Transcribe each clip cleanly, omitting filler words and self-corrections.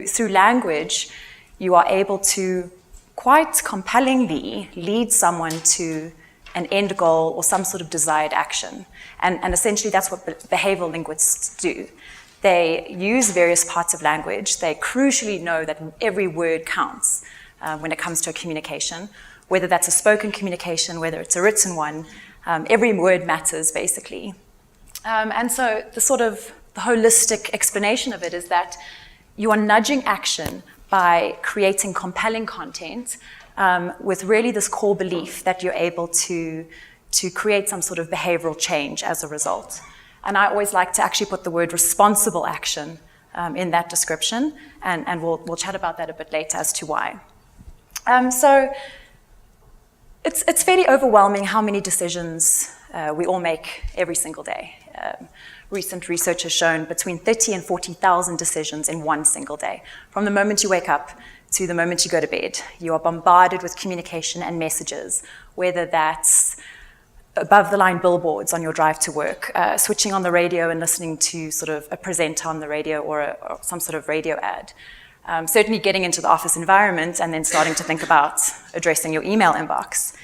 through language, you are able to quite compellingly lead someone to an end goal or some sort of desired action. And essentially that's what behavioral linguists do. They use various parts of language. They crucially know that every word counts when it comes to a communication, whether that's a spoken communication, whether it's a written one. Every word matters, basically. And so the holistic explanation of it is that you are nudging action by creating compelling content with really this core belief that you're able to create some sort of behavioral change as a result. And I always like to actually put the word responsible action in that description, and we'll chat about that a bit later as to why. So it's fairly overwhelming how many decisions we all make every single day. Recent research has shown between 30 and 40,000 decisions in one single day. From the moment you wake up to the moment you go to bed, you are bombarded with communication and messages, whether that's above-the-line billboards on your drive to work, switching on the radio and listening to sort of a presenter on the radio or some sort of radio ad. Certainly getting into the office environment and then starting to think about addressing your email inbox.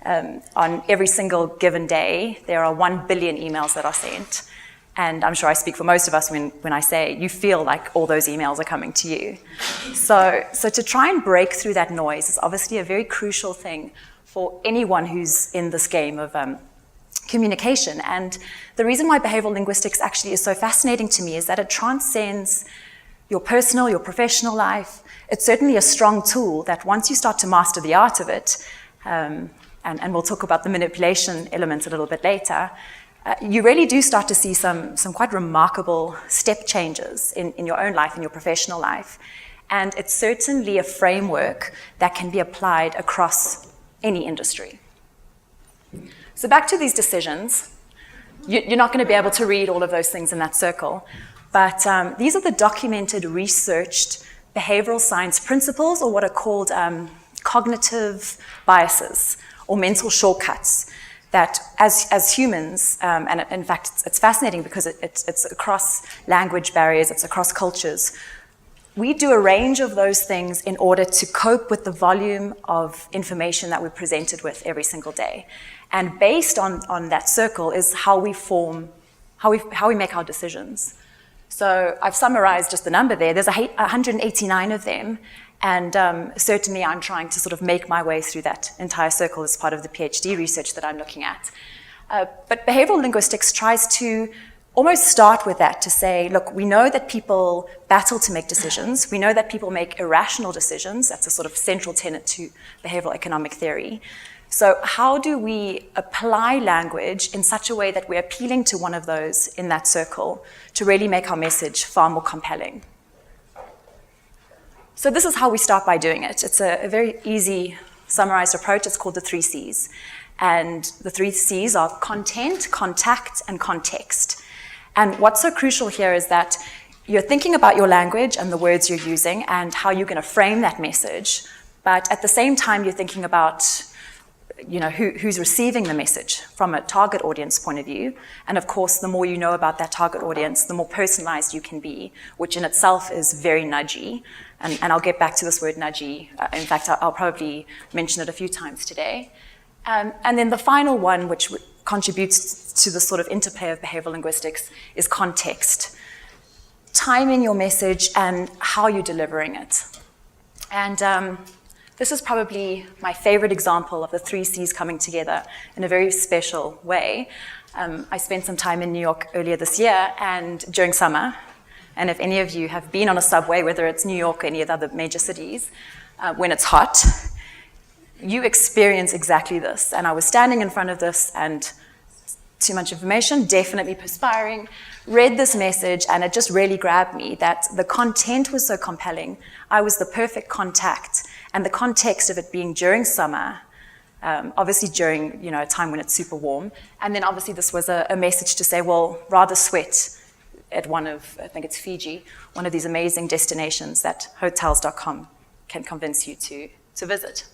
On every single given day, there are 1 billion emails that are sent. And I'm sure I speak for most of us when I say you feel like all those emails are coming to you. So to try and break through that noise is obviously a very crucial thing for anyone who's in this game of communication. And the reason why behavioral linguistics actually is so fascinating to me is that it transcends your personal, your professional life. It's certainly a strong tool that once you start to master the art of it, and we'll talk about the manipulation elements a little bit later, you really do start to see some quite remarkable step changes in your own life, in your professional life. And it's certainly a framework that can be applied across any industry. So back to these decisions. You're not going to be able to read all of those things in that circle, but these are the documented, researched behavioral science principles, or what are called cognitive biases or mental shortcuts, that as humans, and in fact it's fascinating because it's across language barriers, it's across cultures, we do a range of those things in order to cope with the volume of information that we're presented with every single day. And based on that circle is how we make our decisions. So I've summarized just the number there. There's 189 of them, and certainly I'm trying to sort of make my way through that entire circle as part of the PhD research that I'm looking at. But behavioral linguistics tries to almost start with that, to say, look, we know that people battle to make decisions. We know that people make irrational decisions. That's a sort of central tenet to behavioral economic theory. So how do we apply language in such a way that we're appealing to one of those in that circle to really make our message far more compelling? So this is how we start by doing it. It's a very easy summarized approach. It's called the 3 C's. And the 3 C's are content, contact, and context. And what's so crucial here is that you're thinking about your language and the words you're using and how you're going to frame that message. But at the same time, you're thinking about who's receiving the message from a target audience point of view. And of course, the more you know about that target audience, the more personalized you can be, which in itself is very nudgy. And I'll get back to this word nudgy. In fact, I'll probably mention it a few times today. And then the final one, which contributes to the sort of interplay of behavioral linguistics, is context. Timing your message and how you're delivering it. And this is probably my favorite example of the 3 C's coming together in a very special way. I spent some time in New York earlier this year and during summer. And if any of you have been on a subway, whether it's New York or any of the other major cities, when it's hot, you experience exactly this. And I was standing in front of this and too much information, definitely perspiring, read this message, and it just really grabbed me that the content was so compelling. I was the perfect contact, and the context of it being during summer, obviously during a time when it's super warm, and then obviously this was a message to say, well, rather sweat at one of, I think it's Fiji, one of these amazing destinations that hotels.com can convince you to visit.